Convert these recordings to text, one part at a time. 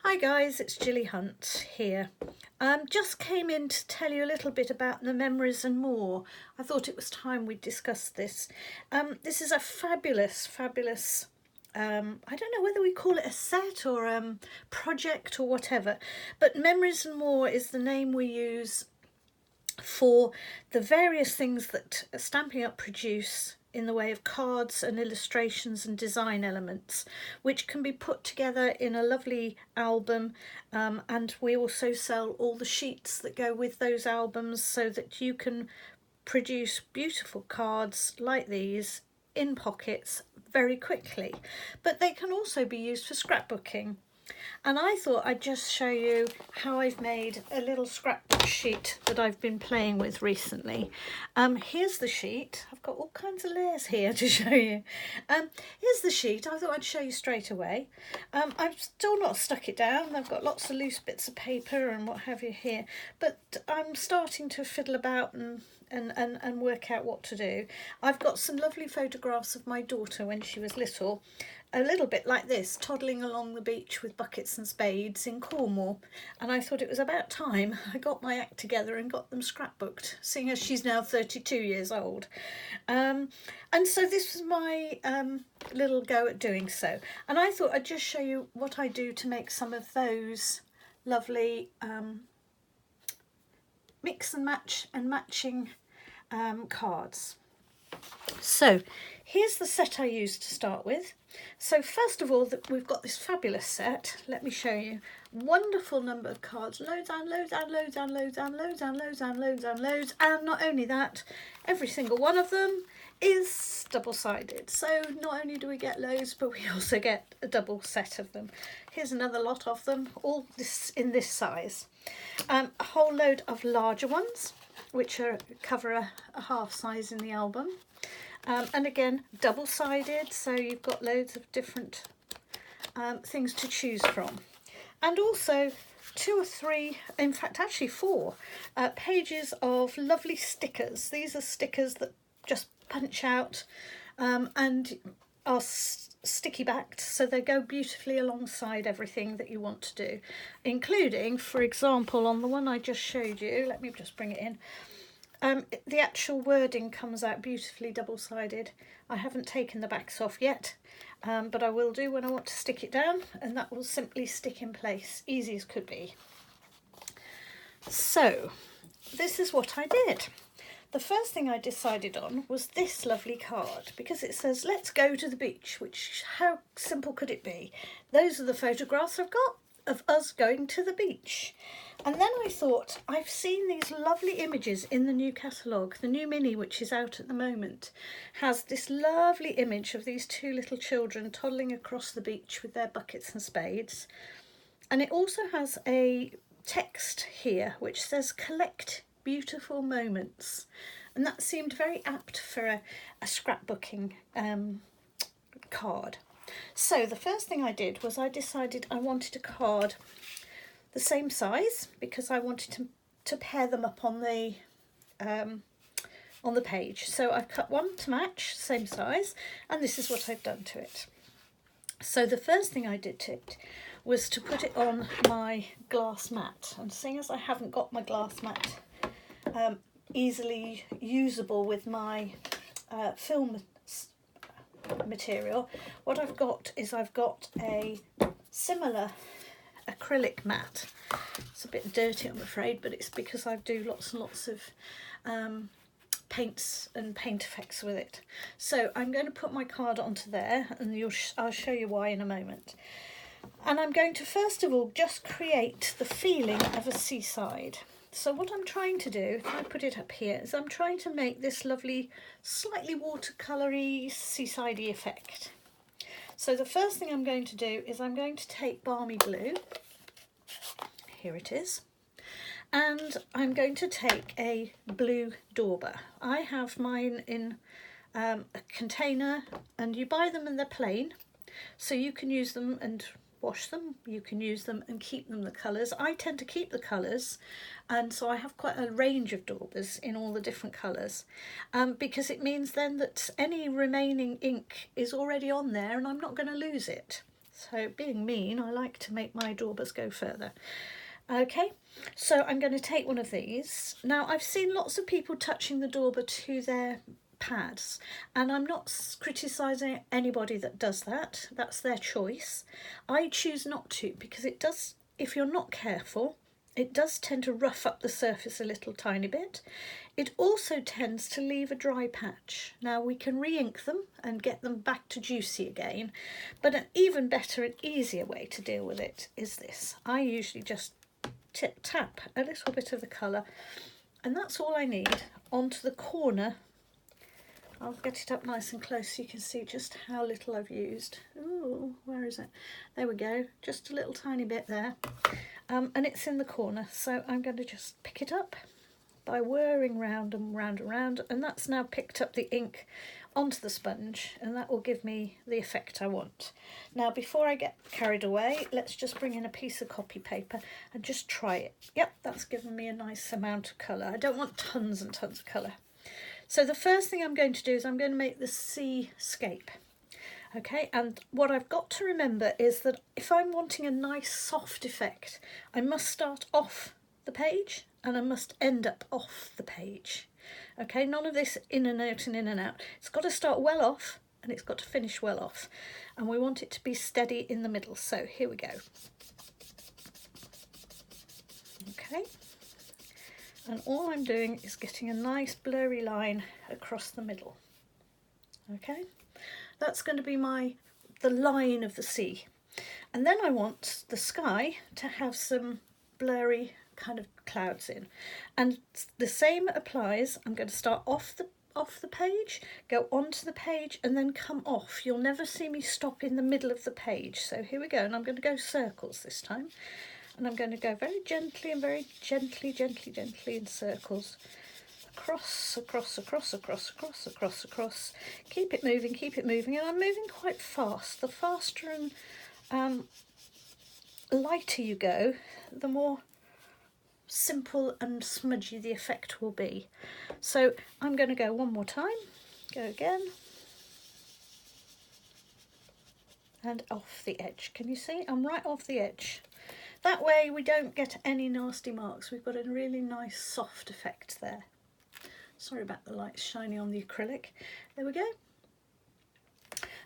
Hi guys, it's Gilly Hunt here. Just came in to tell you a little bit about the memories and more. I thought it was time we discussed this. This is a fabulous, I don't know whether we call it a set or project or whatever, but Memories and More is the name we use for the various things that Stampin'Up produce in the way of cards and illustrations and design elements, which can be put together in a lovely album, and we also sell all the sheets that go with those albums so that you can produce beautiful cards like these in pockets very quickly. But they can also be used for scrapbooking. And I thought I'd just show you how I've made a little scrapbook sheet that I've been playing with recently. Here's the sheet. I've got all kinds of layers here to show you. Here's the sheet. I thought I'd show you straight away. I've still not stuck it down. I've got lots of loose bits of paper and what have you here. But I'm starting to fiddle about and work out what to do. I've got some lovely photographs of my daughter when she was little, a little bit like this, toddling along the beach with buckets and spades in Cornwall, and I thought it was about time I got my act together and got them scrapbooked, seeing as she's now 32 years old. And so this was my little go at doing so, and I thought I'd just show you what I do to make some of those lovely mix and match and matching cards. So here's the set I used to start with. So first of all, we've got this fabulous set. Let me show you. Wonderful number of cards, loads and loads and loads and loads and loads and loads and loads and loads, and not only that, every single one of them is double-sided. So not only do we get loads, but we also get a double set of them. Here's another lot of them, all this in this size. A whole load of larger ones, which cover a half size in the album. And again, double-sided, so you've got loads of different things to choose from. And also 2 or 3, in fact actually 4, pages of lovely stickers. These are stickers that just punch out and are sticky backed, so they go beautifully alongside everything that you want to do, including, for example, on the one I just showed you, let me just bring it in, the actual wording comes out beautifully double-sided. I haven't taken the backs off yet, but I will do when I want to stick it down, and that will simply stick in place, easy as could be. So this is what I did. The first thing I decided on was this lovely card, because it says let's go to the beach, which how simple could it be? Those are the photographs I've got of us going to the beach. And then I thought, I've seen these lovely images in the new catalogue. The new mini, which is out at the moment, has this lovely image of these 2 little children toddling across the beach with their buckets and spades. And it also has a text here which says collect beautiful moments. And that seemed very apt for a scrapbooking card. So the first thing I did was I decided I wanted a card the same size, because I wanted to pair them up on the page. So I've cut one to match, same size, and this is what I've done to it. So the first thing I did to it was to put it on my glass mat, and seeing as I haven't got my glass mat easily usable with my film material, what I've got is I've got a similar acrylic mat. It's a bit dirty, I'm afraid, but it's because I do lots and lots of paints and paint effects with it. So I'm going to put my card onto there, and I'll show you why in a moment. And I'm going to first of all just create the feeling of a seaside. So what I'm trying to do, if I put it up here, is I'm trying to make this lovely, slightly watercolour-y, seaside-y effect. So the first thing I'm going to do is I'm going to take balmy blue, here it is, and I'm going to take a blue dauber. I have mine in a container, and you buy them and they're plain, so you can use them and wash them, you can use them and keep them the colours. I tend to keep the colours, and so I have quite a range of daubers in all the different colours, because it means then that any remaining ink is already on there and I'm not going to lose it. So being mean, I like to make my daubers go further. Okay, so I'm going to take one of these. Now I've seen lots of people touching the dauber to their pads, and I'm not criticising anybody that does that. That's their choice. I choose not to, because it does, if you're not careful, it does tend to rough up the surface a little tiny bit. It also tends to leave a dry patch. Now we can re-ink them and get them back to juicy again, but an even better and easier way to deal with it is this. I usually just tap a little bit of the colour, and that's all I need, onto the corner. I'll get it up nice and close so you can see just how little I've used. Ooh, where is it? There we go, just a little tiny bit there. And it's in the corner, so I'm going to just pick it up by whirring round and round and round, and that's now picked up the ink onto the sponge, and that will give me the effect I want. Now before I get carried away, let's just bring in a piece of copy paper and just try it. Yep, that's given me a nice amount of colour. I don't want tons and tons of colour. So the first thing I'm going to do is I'm going to make the seascape. Okay, and what I've got to remember is that if I'm wanting a nice soft effect, I must start off the page and I must end up off the page. Okay, none of this in and out and in and out. It's got to start well off and it's got to finish well off. And we want it to be steady in the middle. So here we go. Okay. And all I'm doing is getting a nice blurry line across the middle. Okay. That's going to be the line of the sea. And then I want the sky to have some blurry kind of clouds in. And the same applies. I'm going to start off the page, go onto the page, and then come off. You'll never see me stop in the middle of the page. So here we go, and I'm going to go circles this time. And I'm going to go very gently and very gently in circles. Across, across, across, across, across, across, across. Keep it moving, and I'm moving quite fast. The faster and lighter you go, the more simple and smudgy the effect will be. So I'm going to go one more time, go again, and off the edge. Can you see? I'm right off the edge. That way we don't get any nasty marks. We've got a really nice soft effect there. Sorry about the lights shining on the acrylic. There we go.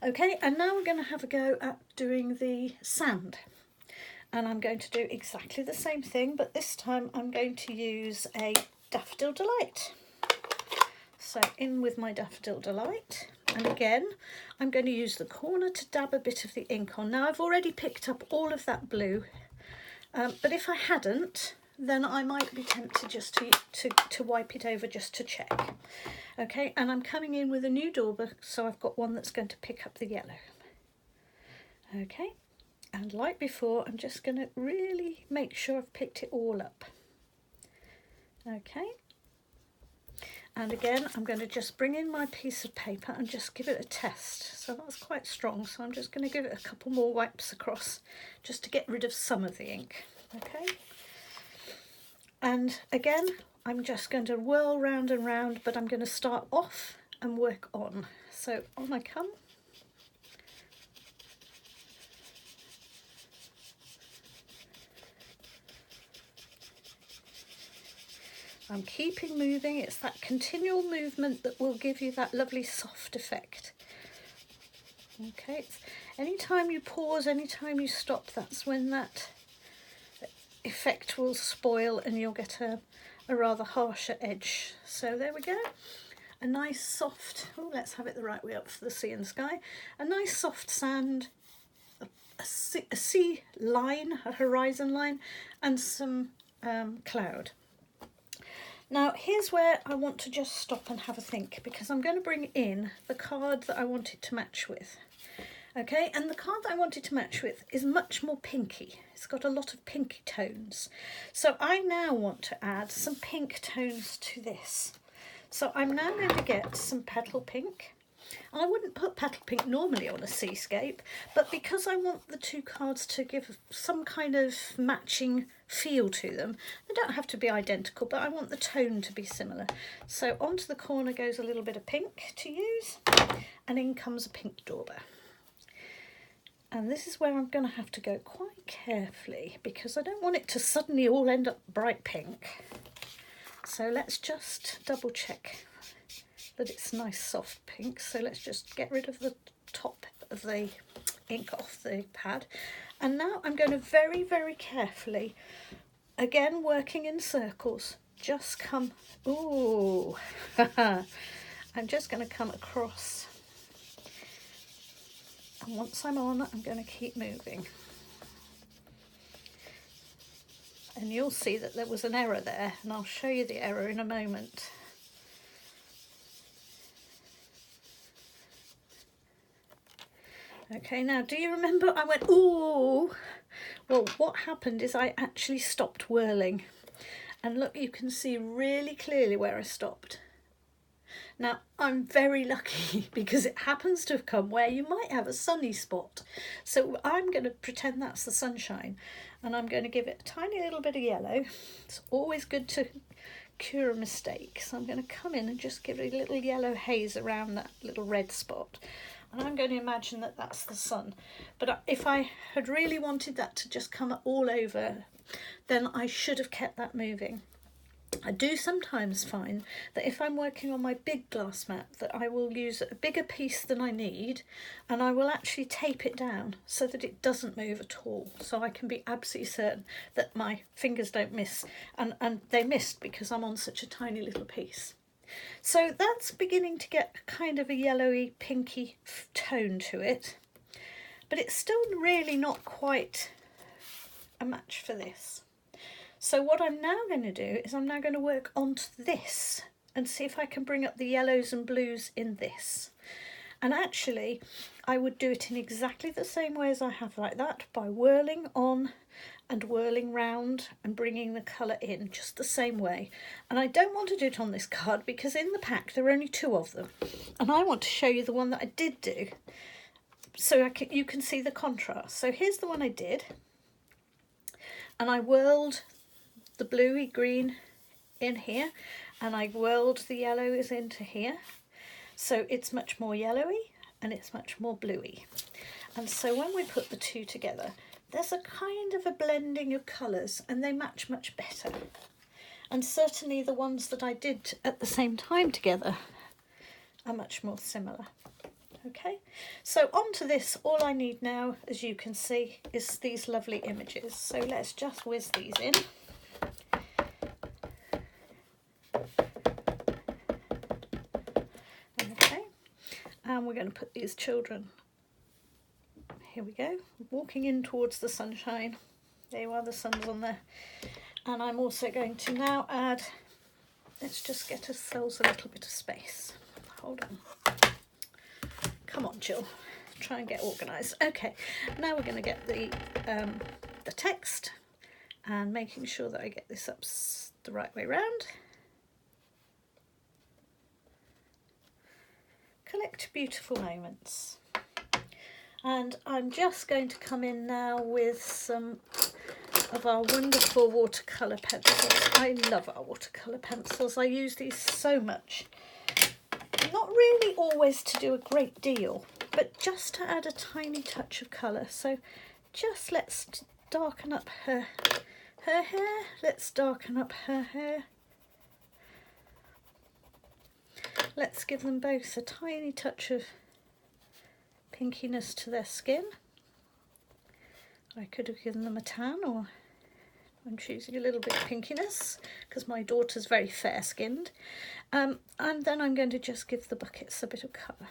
Okay, and now we're going to have a go at doing the sand. And I'm going to do exactly the same thing, but this time I'm going to use a Daffodil Delight. So in with my Daffodil Delight. And again, I'm going to use the corner to dab a bit of the ink on. Now I've already picked up all of that blue, but if I hadn't, then I might be tempted just to wipe it over just to check. Okay, and I'm coming in with a new dauber, so I've got one that's going to pick up the yellow. Okay, and like before, I'm just going to really make sure I've picked it all up. Okay, and again, I'm going to just bring in my piece of paper and just give it a test. So that's quite strong, so I'm just going to give it a couple more wipes across just to get rid of some of the ink. Okay. And again, I'm just going to whirl round and round, but I'm going to start off and work on. So on I come. I'm keeping moving. It's that continual movement that will give you that lovely soft effect. Okay, anytime you pause, anytime you stop, that's when that effect will spoil and you'll get a rather harsher edge. So there we go, a nice soft, oh, let's have it the right way up for the sea and sky, a nice soft sand, a sea line, a horizon line, and some cloud. Now here's where I want to just stop and have a think, because I'm going to bring in the card that I want it to match with. Okay, and the card that I wanted to match with is much more pinky. It's got a lot of pinky tones. So I now want to add some pink tones to this. So I'm now going to get some petal pink. I wouldn't put petal pink normally on a seascape, but because I want the two cards to give some kind of matching feel to them, they don't have to be identical, but I want the tone to be similar. So onto the corner goes a little bit of pink to use, and in comes a pink dauber. And this is where I'm going to have to go quite carefully because I don't want it to suddenly all end up bright pink. So let's just double check that it's nice soft pink. So let's just get rid of the top of the ink off the pad. And now I'm going to very, very carefully, again working in circles, just come, ooh, I'm just going to come across. And once I'm on, I'm going to keep moving. And you'll see that there was an error there, and I'll show you the error in a moment. Okay, now do you remember I went, ooh? Well, what happened is I actually stopped whirling. And look, you can see really clearly where I stopped. Now, I'm very lucky because it happens to have come where you might have a sunny spot. So I'm going to pretend that's the sunshine, and I'm going to give it a tiny little bit of yellow. It's always good to cure a mistake. So I'm going to come in and just give it a little yellow haze around that little red spot. And I'm going to imagine that that's the sun. But if I had really wanted that to just come all over, then I should have kept that moving. I do sometimes find that if I'm working on my big glass mat that I will use a bigger piece than I need, and I will actually tape it down so that it doesn't move at all, so I can be absolutely certain that my fingers don't miss, and they missed because I'm on such a tiny little piece. So that's beginning to get kind of a yellowy pinky tone to it, but it's still really not quite a match for this. So what I'm now going to do is I'm now going to work onto this and see if I can bring up the yellows and blues in this. And actually I would do it in exactly the same way as I have like that, by whirling on and whirling round and bringing the colour in just the same way. And I don't want to do it on this card because in the pack there are only 2 of them, and I want to show you the one that I did do so you can see the contrast. So here's the one I did, and I whirled the bluey green in here, and I whirled the yellows into here, so it's much more yellowy and it's much more bluey. And so when we put the 2 together, there's a kind of a blending of colours, and they match much better. And certainly the ones that I did at the same time together are much more similar. Okay, so onto this, all I need now, as you can see, is these lovely images. So let's just whiz these in. Okay, and we're going to put these children, here we go, walking in towards the sunshine. There you are, the sun's on there. And I'm also going to now add, let's just get ourselves a little bit of space. Hold on. Come on, Jill, try and get organised. Okay, now we're going to get the text, and making sure that I get this up the right way round. Collect beautiful moments. And I'm just going to come in now with some of our wonderful watercolour pencils. I love our watercolour pencils. I use these so much. Not really always to do a great deal, but just to add a tiny touch of colour. So just let's darken up her hair. Let's darken up her hair. Let's give them both a tiny touch of pinkiness to their skin. I could have given them a tan, or I'm choosing a little bit of pinkiness because my daughter's very fair skinned. And then I'm going to just give the buckets a bit of colour.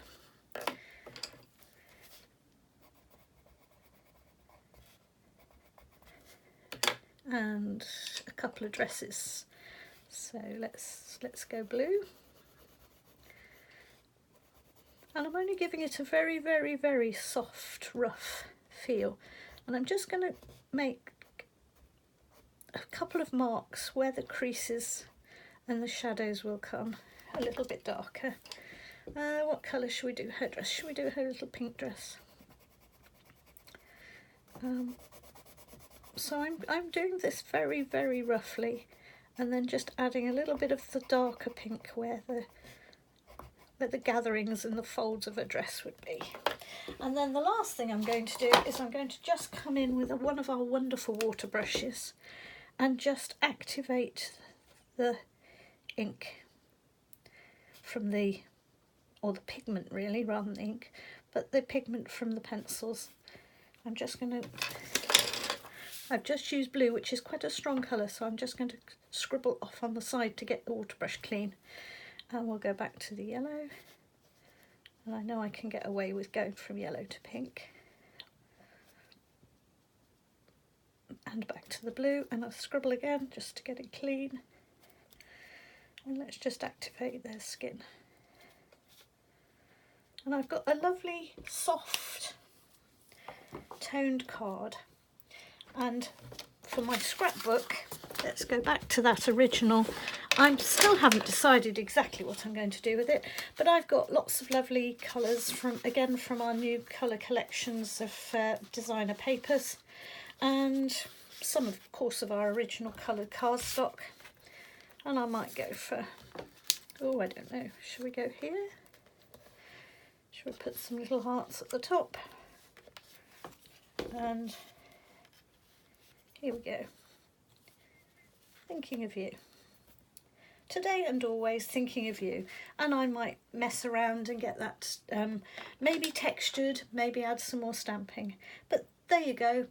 And a couple of dresses. So let's go blue. And I'm only giving it a very, very, very soft, rough feel. And I'm just going to make a couple of marks where the creases and the shadows will come a little bit darker. What colour should we do her dress? Should we do her little pink dress? So I'm doing this very, very roughly, and then just adding a little bit of the darker pink where the gatherings and the folds of a dress would be. And then the last thing I'm going to do is I'm going to just come in with one of our wonderful water brushes and just activate the ink from the, or the pigment really, rather than ink, but the pigment from the pencils. I'm just going to, I've just used blue, which is quite a strong colour, so I'm just going to scribble off on the side to get the water brush clean. And we'll go back to the yellow. And I know I can get away with going from yellow to pink. And back to the blue, and I'll scribble again just to get it clean. And let's just activate their skin. And I've got a lovely soft toned card. And for my scrapbook, let's go back to that original. I still haven't decided exactly what I'm going to do with it, but I've got lots of lovely colours from our new colour collections of designer papers, and some of course of our original coloured cardstock. And I might go for, oh, I don't know, shall we go here? Shall we put some little hearts at the top? And here we go. Thinking of you. Today and always thinking of you. And I might mess around and get that maybe textured, maybe add some more stamping. But there you go.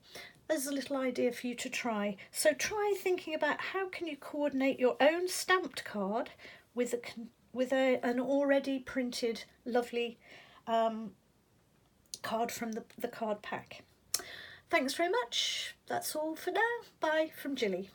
There's a little idea for you to try. So try thinking about how can you coordinate your own stamped card with an already printed lovely card from the card pack. Thanks very much. That's all for now. Bye from Gilly.